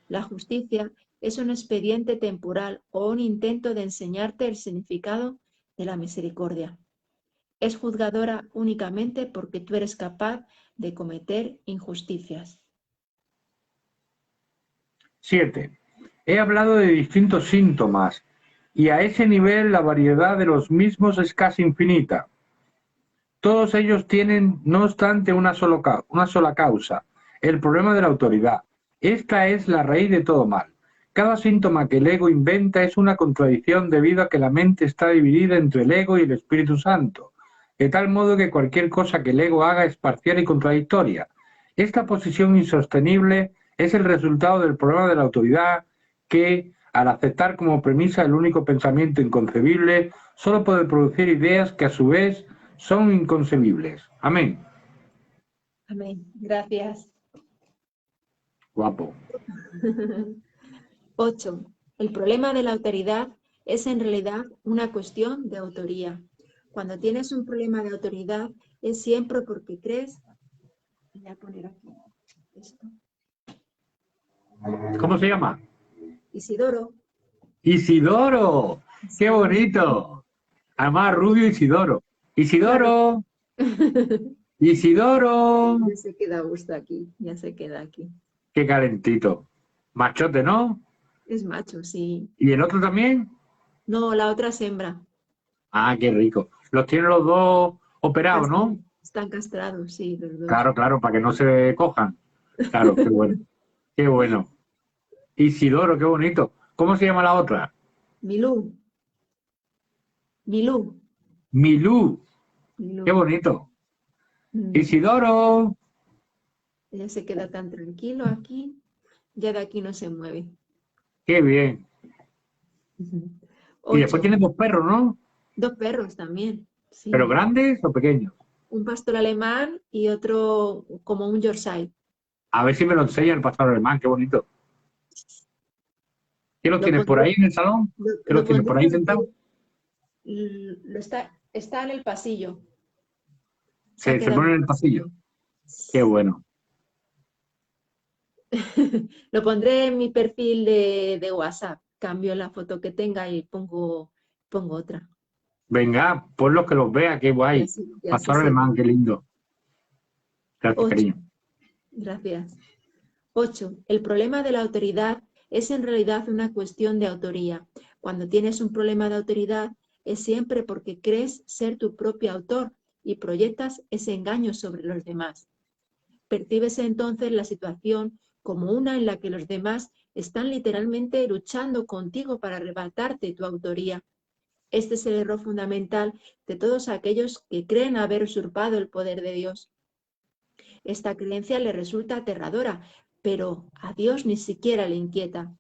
La justicia es un expediente temporal o un intento de enseñarte el significado de la misericordia. Es juzgadora únicamente porque tú eres capaz de cometer injusticias. 7. He hablado de distintos síntomas y a ese nivel la variedad de los mismos es casi infinita. Todos ellos tienen, no obstante, una sola causa, el problema de la autoridad. Esta es la raíz de todo mal. Cada síntoma que el ego inventa es una contradicción debido a que la mente está dividida entre el ego y el Espíritu Santo, de tal modo que cualquier cosa que el ego haga es parcial y contradictoria. Esta posición insostenible Es el resultado del problema de la autoridad que, al aceptar como premisa el único pensamiento inconcebible, solo puede producir ideas que a su vez son inconcebibles. Amén. Amén. Gracias. Guapo. 8. El problema de la autoridad es en realidad una cuestión de autoría. Cuando tienes un problema de autoridad es siempre porque crees... Voy a poner aquí esto. ¿Cómo se llama? Isidoro. Isidoro. ¡Qué bonito! Además, rubio Isidoro. Isidoro. Isidoro. Ya se queda a gusto aquí, ya se queda aquí. Qué calentito. Machote, ¿no? Es macho, sí. ¿Y el otro también? No, la otra es hembra. Ah, qué rico. Los tienen los dos operados, ¿no? Están castrados, sí, los dos. Claro, claro, para que no se cojan. Claro, qué bueno. Qué bueno. Isidoro, qué bonito. ¿Cómo se llama la otra? Milú. Milú. Milú. Milú. Qué bonito. Isidoro. Ella se queda tan tranquilo aquí, ya de aquí no se mueve. Qué bien. Y después 8. tiene dos perros, ¿no? Dos perros también. Sí. ¿Pero grandes o pequeños? Un pastor alemán y otro como un Yorkshire. A ver si me lo enseña el pastor alemán, qué bonito. ¿Qué lo Lo tienes por pondré- ahí en el salón? ¿Qué lo tienes por ahí sentado? Está en el pasillo. Se pone en el pasillo. Qué bueno. Lo pondré en mi perfil de WhatsApp. Cambio la foto que tenga y pongo otra. Venga, ponlo que los vea, qué guay. Y así Pastor se alemán, ve. qué lindo. Gracias, 8. cariño. Gracias. 8. El problema de la autoridad es en realidad una cuestión de autoría. Cuando tienes un problema de autoridad es siempre porque crees ser tu propio autor y proyectas ese engaño sobre los demás. Percibes entonces la situación como una en la que los demás están literalmente luchando contigo para arrebatarte tu autoría. Este es el error fundamental de todos aquellos que creen haber usurpado el poder de Dios. Esta creencia le resulta aterradora, pero a Dios ni siquiera le inquieta.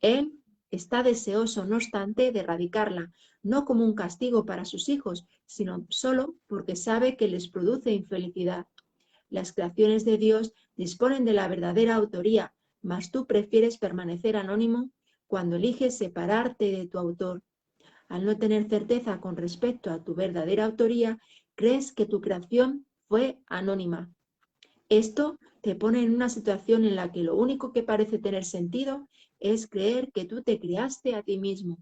Él está deseoso, no obstante, de erradicarla, no como un castigo para sus hijos, sino solo porque sabe que les produce infelicidad. Las creaciones de Dios disponen de la verdadera autoría, mas tú prefieres permanecer anónimo cuando eliges separarte de tu autor. Al no tener certeza con respecto a tu verdadera autoría, crees que tu creación fue anónima. Esto te pone en una situación en la que lo único que parece tener sentido es creer que tú te creaste a ti mismo.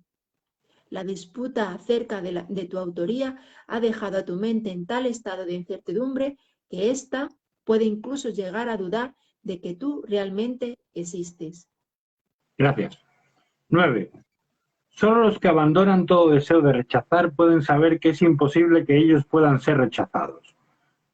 La disputa acerca de tu autoría ha dejado a tu mente en tal estado de incertidumbre que ésta puede incluso llegar a dudar de que tú realmente existes. Gracias. 9. Solo los que abandonan todo deseo de rechazar pueden saber que es imposible que ellos puedan ser rechazados.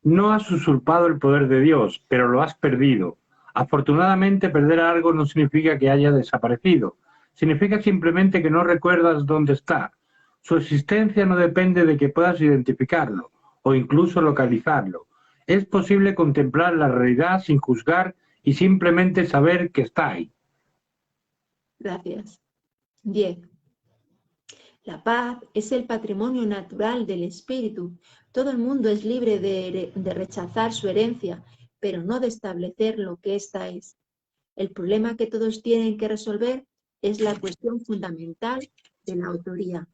No has usurpado el poder de Dios, pero lo has perdido. Afortunadamente, perder algo no significa que haya desaparecido. Significa simplemente que no recuerdas dónde está. Su existencia no depende de que puedas identificarlo o incluso localizarlo. Es posible contemplar la realidad sin juzgar y simplemente saber que está ahí. Gracias. 10. La paz es el patrimonio natural del espíritu. Todo el mundo es libre de rechazar su herencia, pero no de establecer lo que ésta es. El problema que todos tienen que resolver es la cuestión fundamental de la autoría.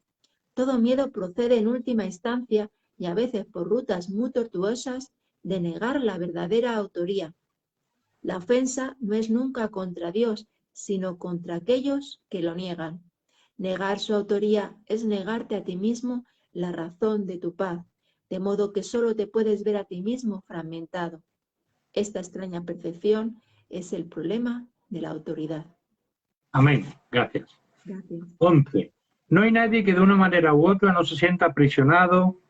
Todo miedo procede en última instancia, y a veces por rutas muy tortuosas, de negar la verdadera autoría. La ofensa no es nunca contra Dios, sino contra aquellos que lo niegan. Negar su autoría es negarte a ti mismo la razón de tu paz, de modo que solo te puedes ver a ti mismo fragmentado. Esta extraña percepción es el problema de la autoridad. Amén. Gracias. Gracias. 11. No hay nadie que de una manera u otra no se sienta aprisionado.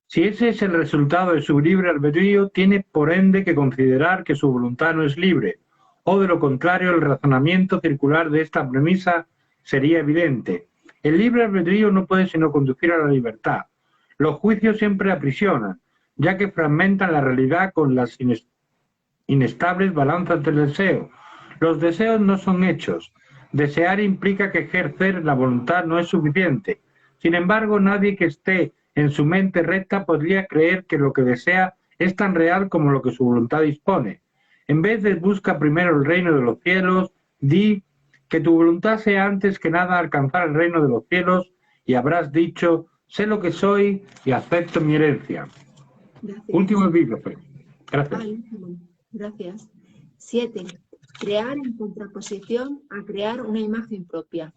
Si ese es el resultado de su libre albedrío, tiene por ende que considerar que su voluntad no es libre, o de lo contrario el razonamiento circular de esta premisa sería evidente. El libre albedrío no puede sino conducir a la libertad. Los juicios siempre aprisionan, ya que fragmentan la realidad con las inestables balanzas del deseo. Los deseos no son hechos. Desear implica que ejercer la voluntad no es suficiente. Sin embargo, nadie que esté en su mente recta podría creer que lo que desea es tan real como lo que su voluntad dispone. En vez de busca primero el reino de los cielos, di que tu voluntad sea antes que nada alcanzar el reino de los cielos y habrás dicho, sé lo que soy y acepto mi herencia. Gracias. Último epígrafe. Gracias. Gracias. 7. Crear en contraposición a crear una imagen propia.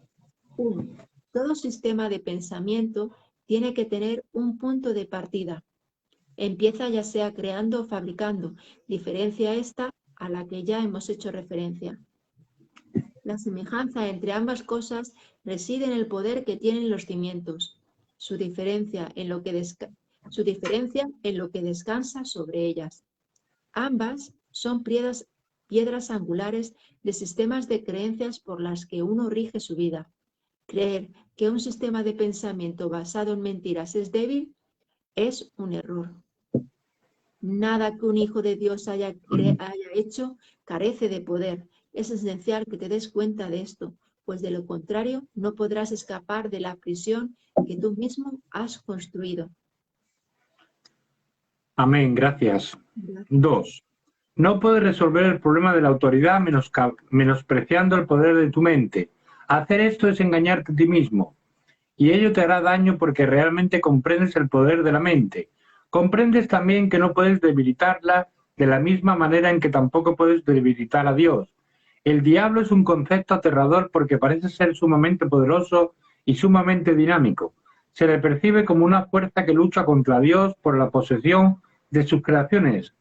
1. Todo sistema de pensamiento tiene que tener un punto de partida. Empieza ya sea creando o fabricando. Diferencia esta a la que ya hemos hecho referencia. La semejanza entre ambas cosas reside en el poder que tienen los cimientos, su diferencia en lo que descansa sobre ellas. Ambas son piedras angulares de sistemas de creencias por las que uno rige su vida. Creer que un sistema de pensamiento basado en mentiras es débil es un error. Nada que un hijo de Dios haya hecho carece de poder. Es esencial que te des cuenta de esto, pues de lo contrario no podrás escapar de la prisión que tú mismo has construido. Amén, gracias. 2. No puedes resolver el problema de la autoridad menospreciando el poder de tu mente. Hacer esto es engañarte a ti mismo, y ello te hará daño porque realmente comprendes el poder de la mente. Comprendes también que no puedes debilitarla de la misma manera en que tampoco puedes debilitar a Dios. El diablo es un concepto aterrador porque parece ser sumamente poderoso y sumamente dinámico. Se le percibe como una fuerza que lucha contra Dios por la posesión de sus creaciones.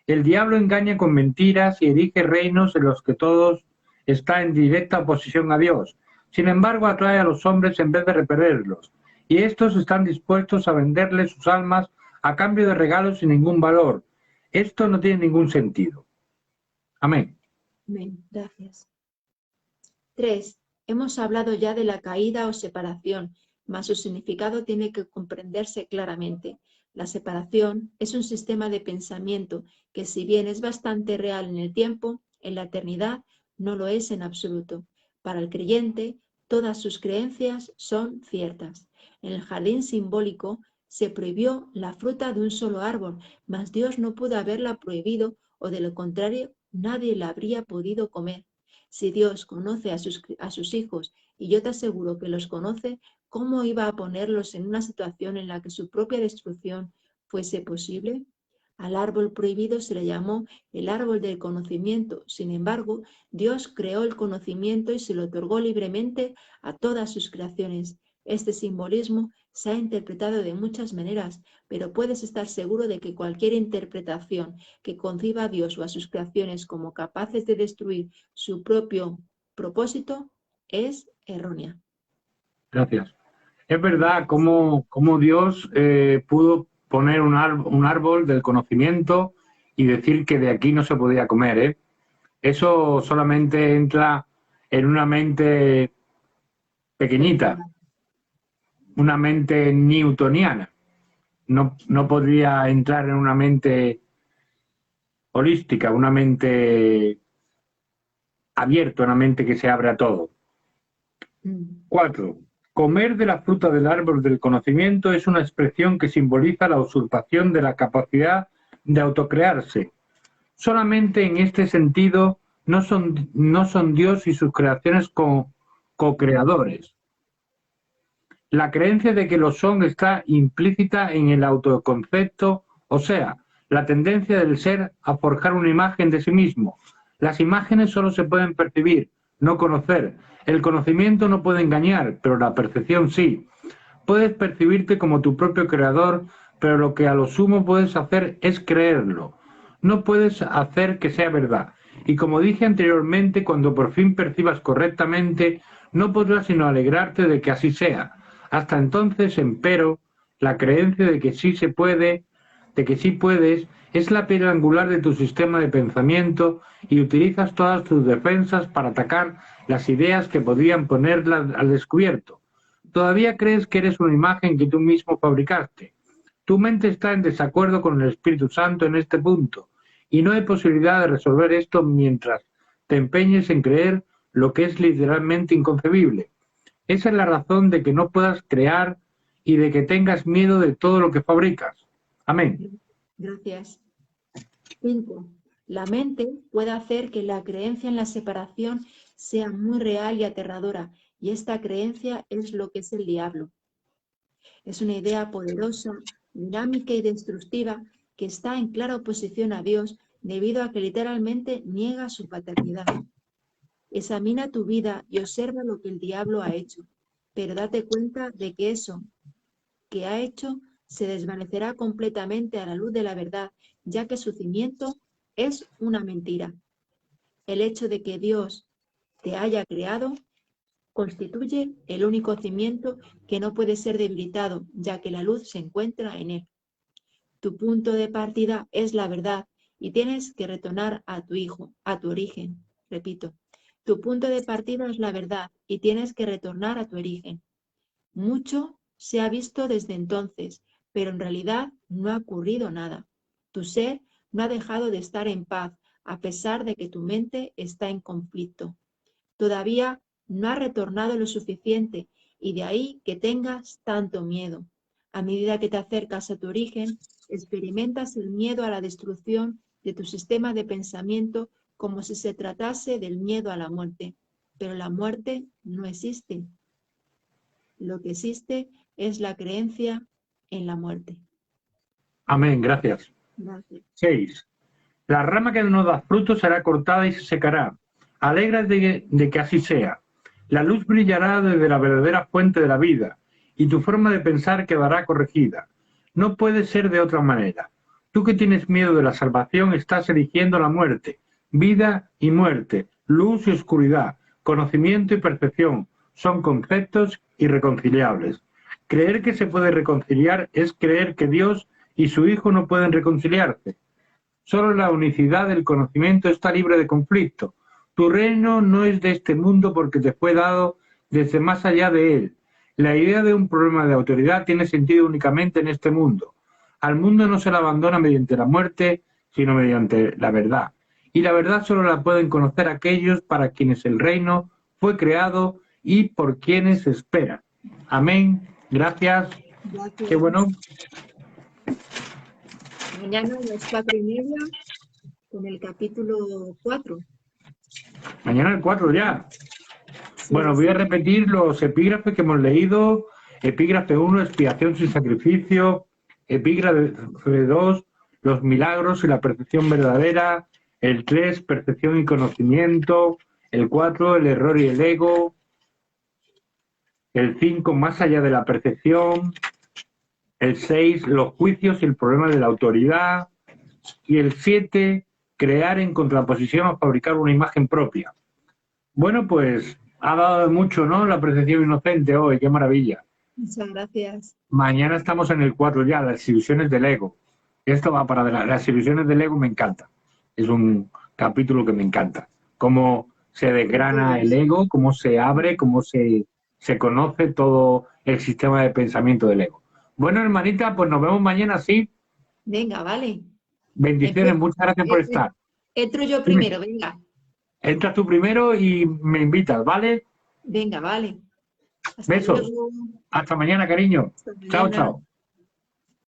El diablo engaña con mentiras y erige reinos en los que todos están en directa oposición a Dios. Sin embargo, atrae a los hombres en vez de repelerlos, y estos están dispuestos a venderle sus almas a cambio de regalos sin ningún valor. Esto no tiene ningún sentido. Amén. Amén. Gracias. 3. Hemos hablado ya de la caída o separación, mas su significado tiene que comprenderse claramente. La separación es un sistema de pensamiento que, si bien es bastante real en el tiempo, en la eternidad no lo es en absoluto. Para el creyente, todas sus creencias son ciertas. En el jardín simbólico se prohibió la fruta de un solo árbol, mas Dios no pudo haberla prohibido, o de lo contrario, nadie la habría podido comer. Si Dios conoce a sus hijos, y yo te aseguro que los conoce, ¿cómo iba a ponerlos en una situación en la que su propia destrucción fuese posible? Al árbol prohibido se le llamó el árbol del conocimiento. Sin embargo, Dios creó el conocimiento y se lo otorgó libremente a todas sus creaciones. Este simbolismo se ha interpretado de muchas maneras, pero puedes estar seguro de que cualquier interpretación que conciba a Dios o a sus creaciones como capaces de destruir su propio propósito es errónea. Gracias. Es verdad cómo Dios pudo poner un árbol del conocimiento y decir que de aquí no se podía comer, ¿eh? Eso solamente entra en una mente pequeñita, una mente newtoniana. No podría entrar en una mente holística, una mente abierta, una mente que se abre a todo. 4. Comer de la fruta del árbol del conocimiento es una expresión que simboliza la usurpación de la capacidad de autocrearse. Solamente en este sentido no son Dios y sus creaciones co-creadores. La creencia de que lo son está implícita en el autoconcepto, o sea, la tendencia del ser a forjar una imagen de sí mismo. Las imágenes solo se pueden percibir, no conocer. El conocimiento no puede engañar, pero la percepción sí. Puedes percibirte como tu propio creador, pero lo que a lo sumo puedes hacer es creerlo. No puedes hacer que sea verdad. Y como dije anteriormente, cuando por fin percibas correctamente, no podrás sino alegrarte de que así sea. Hasta entonces, empero, la creencia de que sí se puede, de que sí puedes, es la piedra angular de tu sistema de pensamiento y utilizas todas tus defensas para atacar las ideas que podrían ponerlas al descubierto. Todavía crees que eres una imagen que tú mismo fabricaste. Tu mente está en desacuerdo con el Espíritu Santo en este punto, Y no hay posibilidad de resolver esto mientras te empeñes en creer lo que es literalmente inconcebible. Esa es la razón de que no puedas crear y de que tengas miedo de todo lo que fabricas. Amén. Gracias. 5. La mente puede hacer que la creencia en la separación sea muy real y aterradora, y esta creencia es lo que es el diablo. Es una idea poderosa, dinámica y destructiva que está en clara oposición a Dios debido a que literalmente niega su paternidad. Examina tu vida y observa lo que el diablo ha hecho, pero date cuenta de que eso que ha hecho se desvanecerá completamente a la luz de la verdad, ya que su cimiento es una mentira. El hecho de que Dios te haya creado constituye el único cimiento que no puede ser debilitado, ya que la luz se encuentra en él. Tu punto de partida es la verdad y tienes que retornar a tu origen. Repito, tu punto de partida es la verdad y tienes que retornar a tu origen. Mucho se ha visto desde entonces, pero en realidad no ha ocurrido nada. Tu ser no ha dejado de estar en paz, a pesar de que tu mente está en conflicto. Todavía no ha retornado lo suficiente y de ahí que tengas tanto miedo. A medida que te acercas a tu origen, experimentas el miedo a la destrucción de tu sistema de pensamiento como si se tratase del miedo a la muerte. Pero la muerte no existe. Lo que existe es la creencia en la muerte. Amén, gracias. Gracias. 6. La rama que no da fruto será cortada y se secará. Alégrate de que así sea. La luz brillará desde la verdadera fuente de la vida, y tu forma de pensar quedará corregida. No puede ser de otra manera. Tú que tienes miedo de la salvación estás eligiendo la muerte, vida y muerte, luz y oscuridad, conocimiento y percepción. Son conceptos irreconciliables. Creer que se puede reconciliar es creer que Dios y su Hijo no pueden reconciliarse. Solo la unicidad del conocimiento está libre de conflicto. Tu reino no es de este mundo porque te fue dado desde más allá de él. La idea de un problema de autoridad tiene sentido únicamente en este mundo. Al mundo no se le abandona mediante la muerte, sino mediante la verdad. Y la verdad solo la pueden conocer aquellos para quienes el reino fue creado y por quienes se espera. Amén. Gracias. Gracias. Qué bueno. Mañana a las 4:30 con el capítulo 4. Mañana el 4 ya. Sí, Bueno, voy a repetir los epígrafes que hemos leído. Epígrafe 1, expiación sin sacrificio. Epígrafe 2, los milagros y la percepción verdadera. El 3, percepción y conocimiento. El 4, el error y el ego. El 5, más allá de la percepción. El 6, los juicios y el problema de la autoridad. Y el 7, crear en contraposición a fabricar una imagen propia. Bueno, pues ha dado mucho, ¿no? La percepción inocente hoy, qué maravilla. muchas gracias. Mañana estamos en el 4 ya, las ilusiones del ego. Esto va para las ilusiones del ego, me encanta. Es un capítulo que me encanta. Cómo se desgrana el ego, cómo se abre, cómo se conoce todo el sistema de pensamiento del ego. Bueno, hermanita, pues nos vemos mañana, ¿sí? Venga, vale. Bendiciones, muchas gracias por estar. Entro yo primero, venga. Entras tú primero y me invitas, ¿vale? Venga, vale. Hasta Besos. luego. Hasta mañana, cariño. Hasta Chao, mañana. chao.